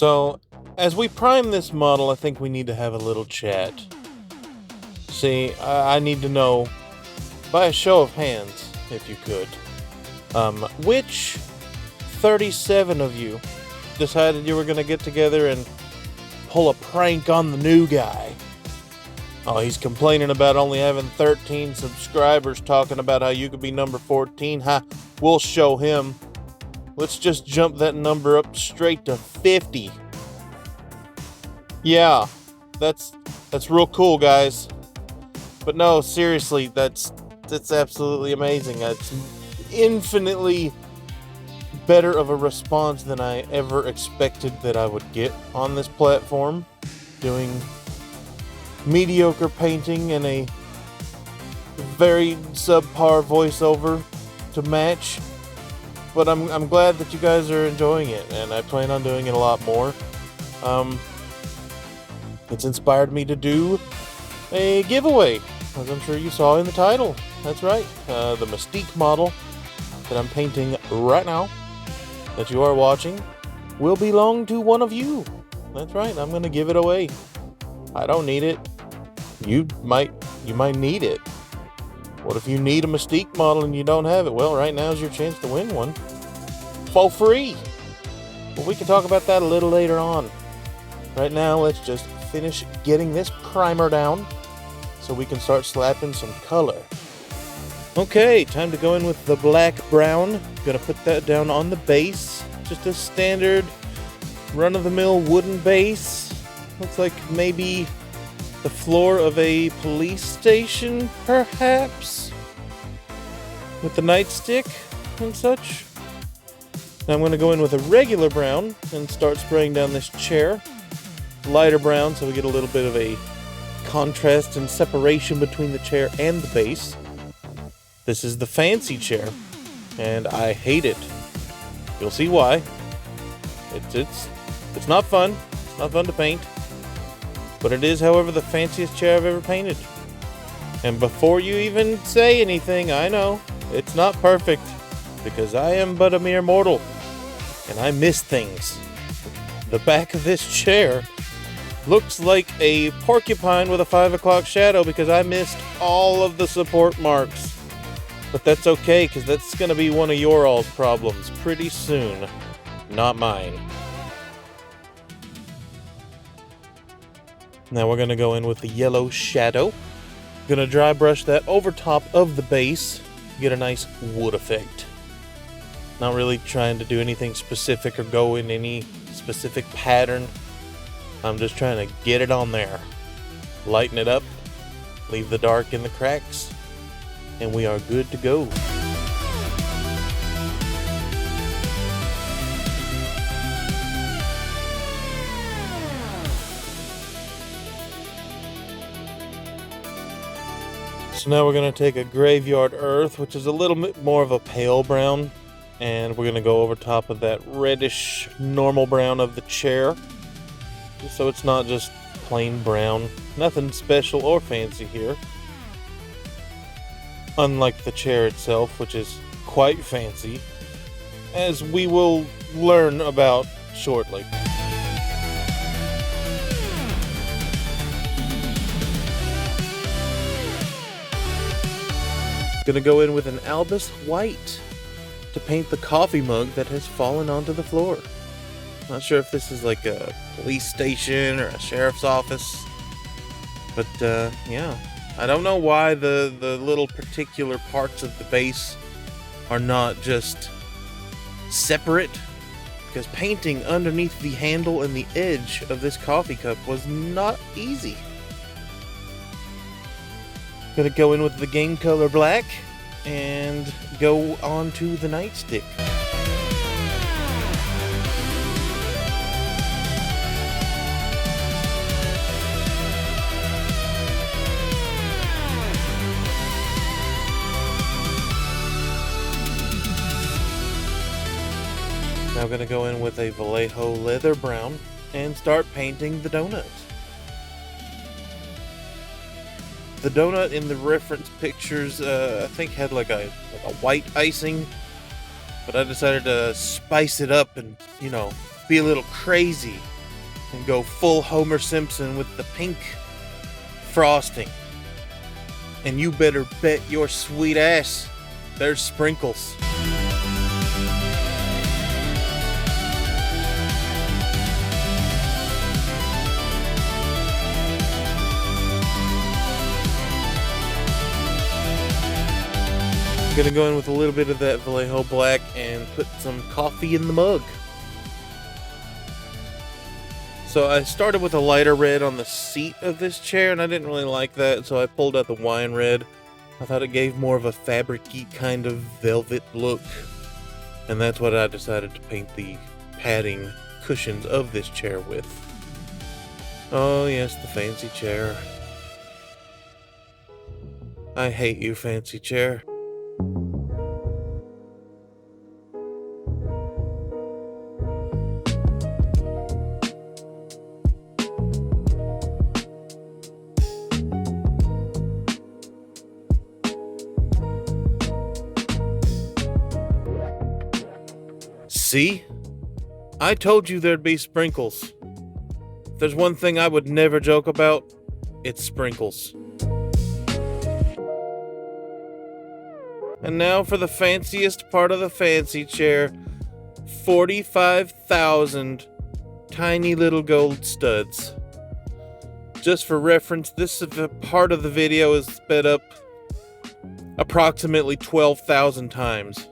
So, as we prime this model, I think we need to have a little chat. See, I need to know, by a show of hands, if you could, which 37 of you decided you were going to get together and pull a prank on the new guy? Oh, he's complaining about only having 13 subscribers, talking about how you could be number 14. Ha, we'll show him. Let's just jump that number up straight to 50. Yeah, that's real cool, guys. But no, seriously, that's absolutely amazing. That's infinitely better of a response than I ever expected that I would get on this platform, doing mediocre painting and a very subpar voiceover to match. But I'm glad that you guys are enjoying it, and I plan on doing it a lot more. It's inspired me to do a giveaway, as I'm sure you saw in the title. That's right, the Mystique model that I'm painting right now, that you are watching, will belong to one of you. That's right, I'm going to give it away. I don't need it. You might need it. What if you need a Mystique model and you don't have it? Well, right now is your chance to win one. For free! But we can talk about that a little later on. Right now, let's just finish getting this primer down so we can start slapping some color. Okay, time to go in with the black brown. Gonna put that down on the base. Just a standard run-of-the-mill wooden base. Looks like maybe the floor of a police station, perhaps? With the nightstick and such. Now I'm going to go in with a regular brown and start spraying down this chair. Lighter brown so we get a little bit of a contrast and separation between the chair and the base. This is the fancy chair, and I hate it. You'll see why. It's not fun. It's not fun to paint. But it is, however, the fanciest chair I've ever painted. And before you even say anything, I know it's not perfect, because I am but a mere mortal, and I miss things. The back of this chair looks like a porcupine with a 5 o'clock shadow because I missed all of the support marks. But that's okay, because that's going to be one of your all's problems pretty soon, not mine. Now we're going to go in with the yellow shadow. Going to dry brush that over top of the base, get a nice wood effect. Not really trying to do anything specific or go in any specific pattern. I'm just trying to get it on there. Lighten it up, leave the dark in the cracks, and we are good to go. So now we're going to take a graveyard earth, which is a little bit more of a pale brown, and we're going to go over top of that reddish normal brown of the chair, so it's not just plain brown. Nothing special or fancy here, unlike the chair itself, which is quite fancy, as we will learn about shortly. Gonna go in with an Albus white to paint the coffee mug that has fallen onto the floor. Not sure if this is like a police station or a sheriff's office, but yeah, I don't know why the little particular parts of the base are not just separate, because painting underneath the handle and the edge of this coffee cup was not easy. Gonna go in with the game color black and go on to the nightstick. Now gonna go in with a Vallejo leather brown and start painting the donut. The donut in the reference pictures, I think had like a white icing, but I decided to spice it up and, be a little crazy and go full Homer Simpson with the pink frosting. And you better bet your sweet ass there's sprinkles. I'm gonna go in with a little bit of that Vallejo Black and put some coffee in the mug. So I started with a lighter red on the seat of this chair, and I didn't really like that, so I pulled out the wine red. I thought it gave more of a fabric-y kind of velvet look, and that's what I decided to paint the padding cushions of this chair with. Oh yes, the fancy chair. I hate you, fancy chair. See? I told you there'd be sprinkles. If there's one thing I would never joke about, it's sprinkles. And now for the fanciest part of the fancy chair. 45,000 tiny little gold studs. Just for reference, this part of the video is sped up approximately 12,000 times.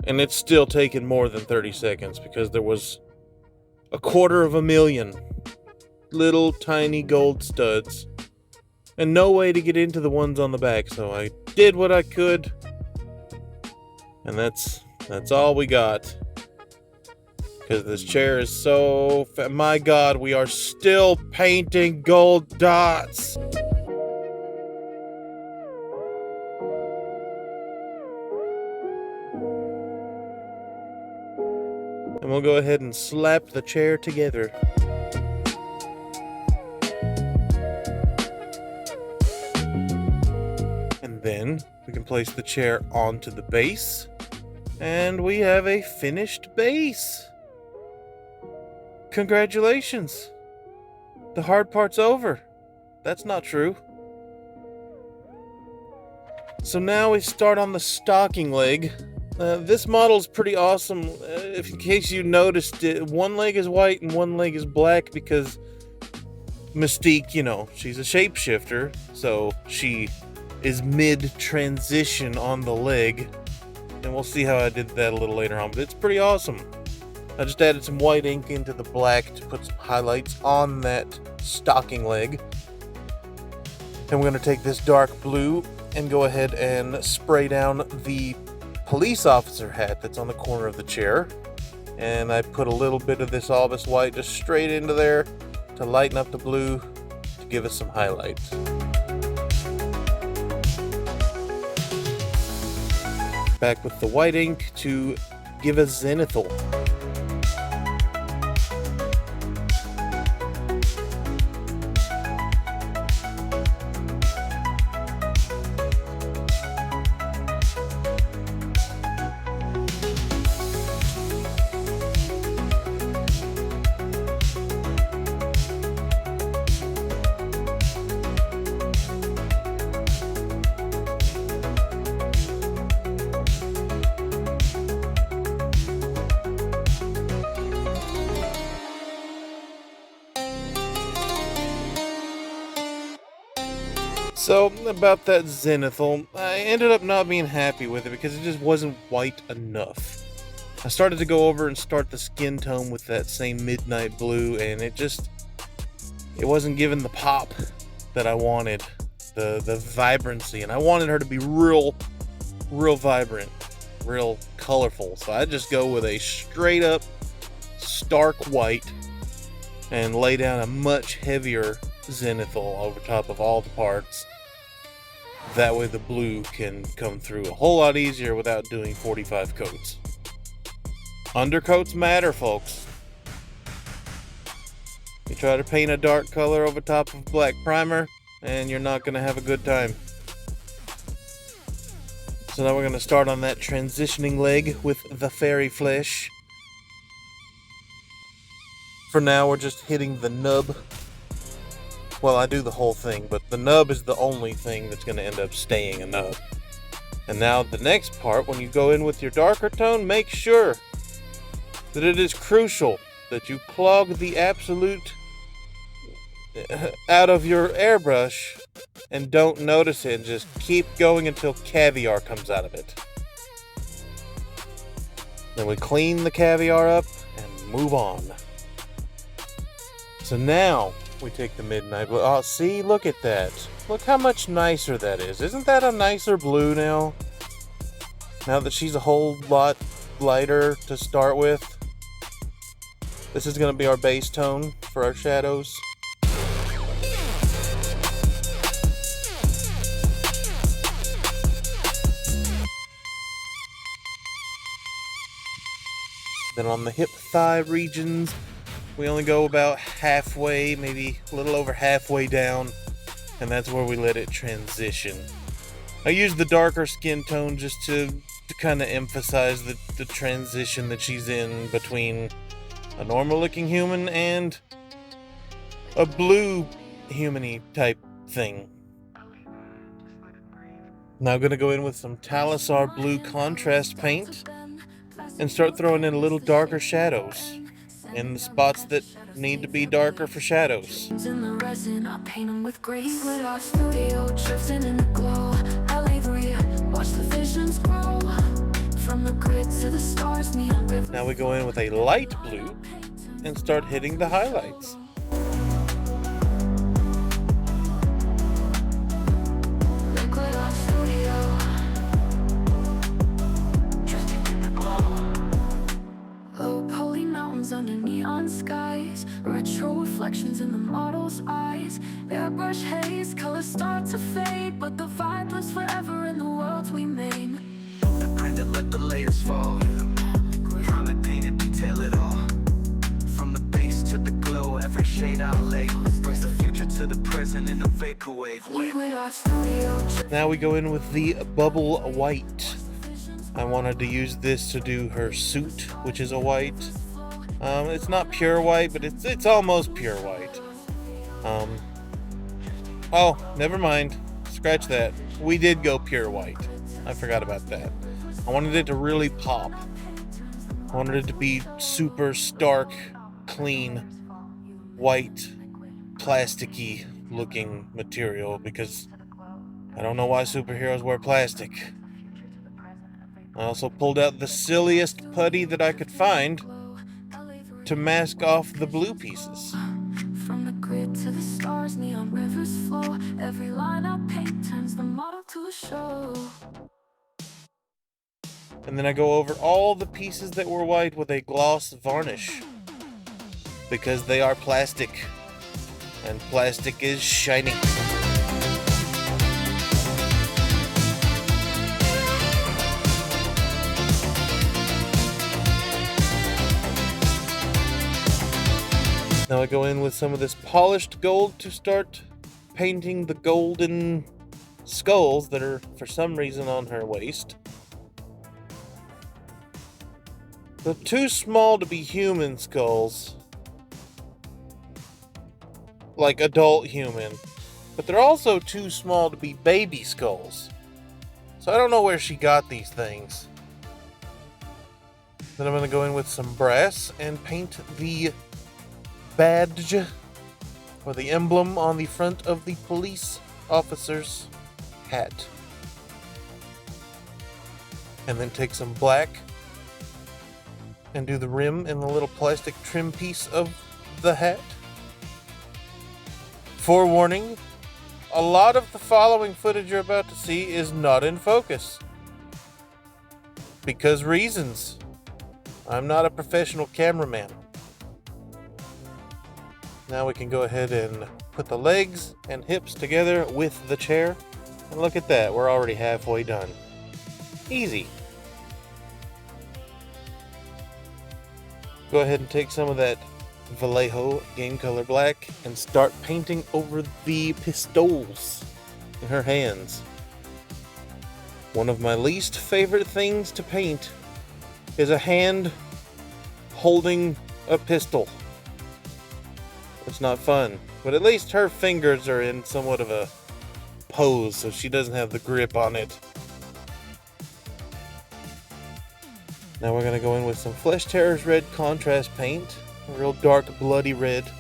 And it's still taken more than 30 seconds because there was 250,000 little tiny gold studs and no way to get into the ones on the back, so I did what I could, and that's all we got, because this chair is so my god, we are still painting gold dots. And we'll go ahead and slap the chair together. And then we can place the chair onto the base. And we have a finished base. Congratulations. The hard part's over. That's not true. So now we start on the stocking leg. This model is pretty awesome. If in case you noticed it, one leg is white and one leg is black because Mystique, you know, she's a shapeshifter, so she is mid-transition on the leg. And we'll see how I did that a little later on, but it's pretty awesome. I just added some white ink into the black to put some highlights on that stocking leg. And we're going to take this dark blue and go ahead and spray down the police officer hat that's on the corner of the chair, and I put a little bit of this Albus white just straight into there to lighten up the blue to give us some highlights. Back with the white ink to give us zenithal. So, about that zenithal, I ended up not being happy with it because it just wasn't white enough. I started to go over and start the skin tone with that same midnight blue, and it wasn't giving the pop that I wanted, the vibrancy, and I wanted her to be real vibrant, real colorful. So I just go with a straight up stark white and lay down a much heavier zenithal over top of all the parts. That way the blue can come through a whole lot easier without doing 45 coats. Undercoats matter, folks. You try to paint a dark color over top of black primer, and you're not going to have a good time. So now we're going to start on that transitioning leg with the fairy flesh. For now, we're just hitting the nub. Well, I do the whole thing, but the nub is the only thing that's going to end up staying a nub. And now the next part, when you go in with your darker tone, make sure that it is crucial that you clog the absolute out of your airbrush and don't notice it, and just keep going until caviar comes out of it. Then we clean the caviar up and move on. So now we take the midnight blue. Oh, see, look at that. Look how much nicer that is. Isn't that a nicer blue now? Now that she's a whole lot lighter to start with. This is going to be our base tone for our shadows. Then on the hip thigh regions, we only go about halfway, maybe a little over halfway down, and that's where we let it transition. I use the darker skin tone just to kind of emphasize the transition that she's in between a normal looking human and a blue human-y type thing. Now I'm going to go in with some Talisar blue contrast paint and start throwing in a little darker shadows in the spots that need to be darker for shadows. In the resin, I paint them with grace. Lit our studio, drifting in the glow. Watch the visions grow. From the grid to the stars, neon river. Now we go in with a light blue and start hitting the highlights. Liquid art studio, drifting in the glow. Low poly mountains under neon skies. Retro reflections in the model's eyes. Airbrush haze, colors start to fade, but the vibe lives forever in the worlds we made. The print that let the layers fall. Trying to paint and detail it all. From the base to the glow, every shade I lay brings the future to the present in a vaporwave. Liquid art studio. Now we go in with the bubble white. I wanted to use this to do her suit, which is a white. It's not pure white, but it's almost pure white. Oh, never mind. Scratch that. We did go pure white. I forgot about that. I wanted it to really pop. I wanted it to be super stark, clean, white, plasticky looking material, because I don't know why superheroes wear plastic. I also pulled out the silliest putty that I could find to mask off the blue pieces. From the grid to the stars, neon rivers flow. Every line I paint turns the model to a show. And then I go over all the pieces that were white with a gloss varnish, because they are plastic, and plastic is shiny. Now I go in with some of this polished gold to start painting the golden skulls that are for some reason on her waist. They're too small to be human skulls, like adult human, but they're also too small to be baby skulls. So I don't know where she got these things. Then I'm going to go in with some brass and paint the badge, or the emblem, on the front of the police officer's hat. And then take some black and do the rim and the little plastic trim piece of the hat. Forewarning, a lot of the following footage you're about to see is not in focus. Because reasons. I'm not a professional cameraman. Now we can go ahead and put the legs and hips together with the chair. And look at that, we're already halfway done. Easy. Go ahead and take some of that Vallejo Game Color Black and start painting over the pistols in her hands. One of my least favorite things to paint is a hand holding a pistol. It's not fun. But at least her fingers are in somewhat of a pose, so she doesn't have the grip on it. Now we're going to go in with some Flesh Terror's Red contrast paint. A real dark, bloody red.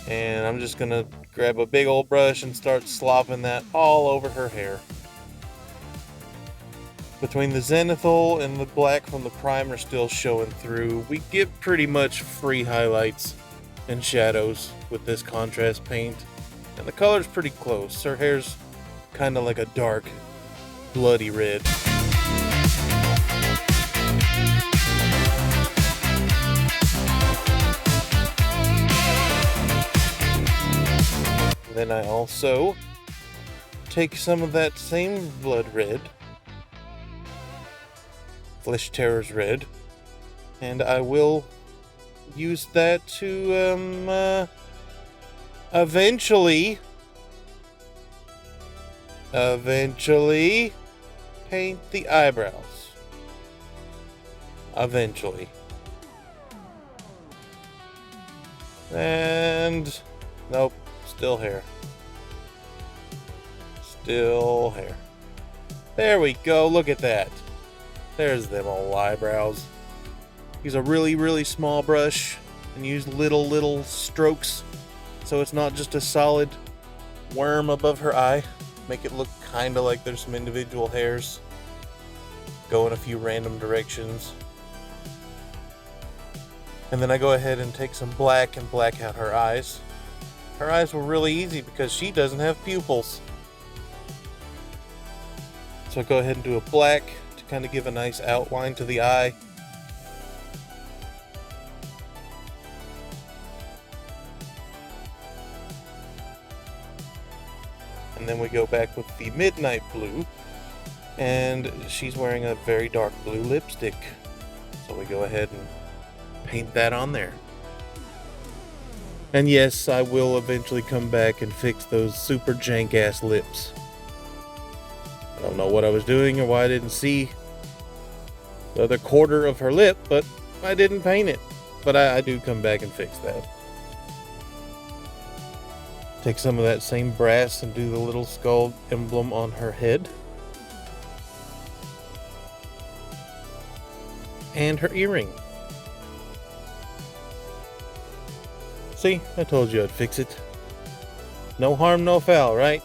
And I'm just going to grab a big old brush and start slopping that all over her hair. Between the zenithal and the black from the primer still showing through, we get pretty much free highlights and shadows with this contrast paint. And the color's pretty close. Her hair's kind of like a dark, bloody red. Then I also take some of that same blood red, Flesh Terror's Red, and I will use that to eventually paint the eyebrows. Eventually. And nope, still hair. Still hair. There we go, look at that. There's them old eyebrows. Use a really small brush and use little strokes so it's not just a solid worm above her eye. Make it look kind of like there's some individual hairs. Go in a few random directions. And then I go ahead and take some black and black out her eyes. Her eyes were really easy because she doesn't have pupils. So I go ahead and do a black to kind of give a nice outline to the eye. And then we go back with the midnight blue, and she's wearing a very dark blue lipstick. So we go ahead and paint that on there. And yes, I will eventually come back and fix those super jank ass lips. I don't know what I was doing or why I didn't see the other quarter of her lip, but I didn't paint it. But I do come back and fix that. Take some of that same brass and do the little skull emblem on her head. And her earring. See, I told you I'd fix it. No harm, no foul, right?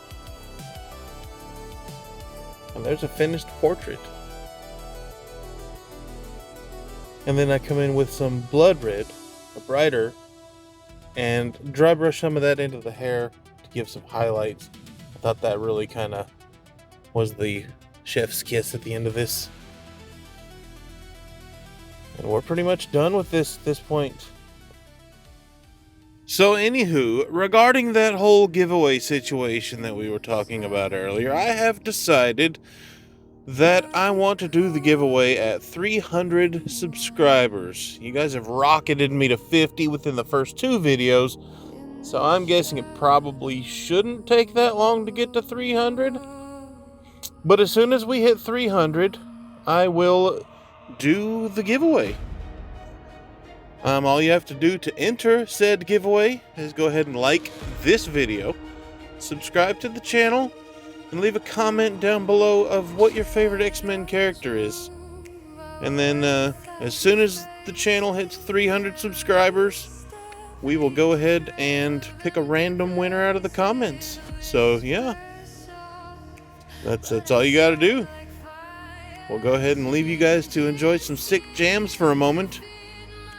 And there's a finished portrait. And then I come in with some blood red, a brighter, and dry brush some of that into the hair to give some highlights. I thought that really kind of was the chef's kiss at the end of this. And we're pretty much done with this at this point. So anywho, regarding that whole giveaway situation that we were talking about earlier, I have decided that I want to do the giveaway at 300 subscribers. You guys have rocketed me to 50 within the first 2 videos, so I'm guessing it probably shouldn't take that long to get to 300. But as soon as we hit 300, I will do the giveaway. All you have to do to enter said giveaway is go ahead and like this video, subscribe to the channel, and leave a comment down below of what your favorite X-Men character is. And then as soon as the channel hits 300 subscribers, we will go ahead and pick a random winner out of the comments. So yeah, that's all you gotta do. We'll go ahead and leave you guys to enjoy some sick jams for a moment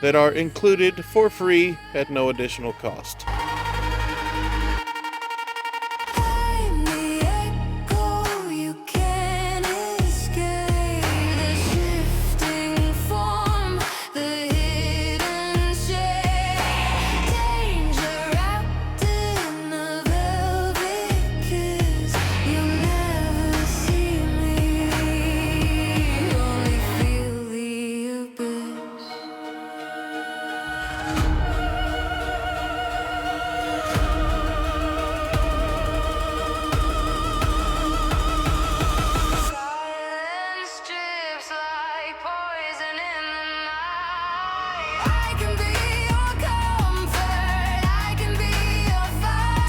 that are included for free at no additional cost.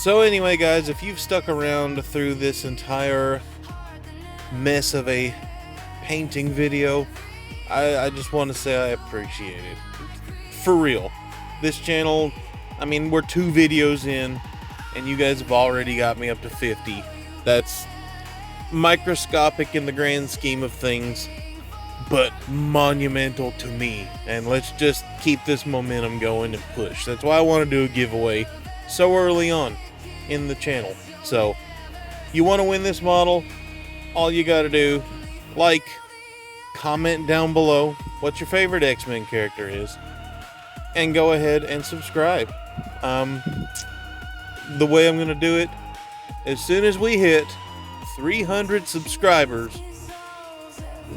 So anyway, guys, if you've stuck around through this entire mess of a painting video, I just want to say I appreciate it. For real. This channel, I mean, we're 2 videos in, and you guys have already got me up to 50. That's microscopic in the grand scheme of things, but monumental to me. And let's just keep this momentum going and push. That's why I want to do a giveaway so early on in the channel. So, you want to win this model, all you got to do, like, comment down below what your favorite X-Men character is, and go ahead and subscribe. The way I'm going to do it, as soon as we hit 300 subscribers,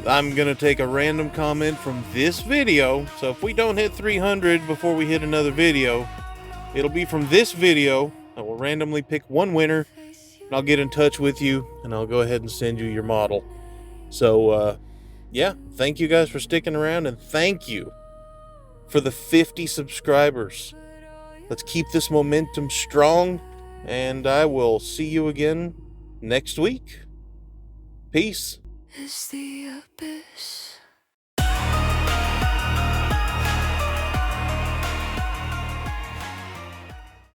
I'm going to take a random comment from this video. So if we don't hit 300 before we hit another video, it'll be from this video. I will randomly pick one winner, and I'll get in touch with you, and I'll go ahead and send you your model. So, yeah, thank you guys for sticking around, and thank you for the 50 subscribers. Let's keep this momentum strong, and I will see you again next week. Peace. Is the abyss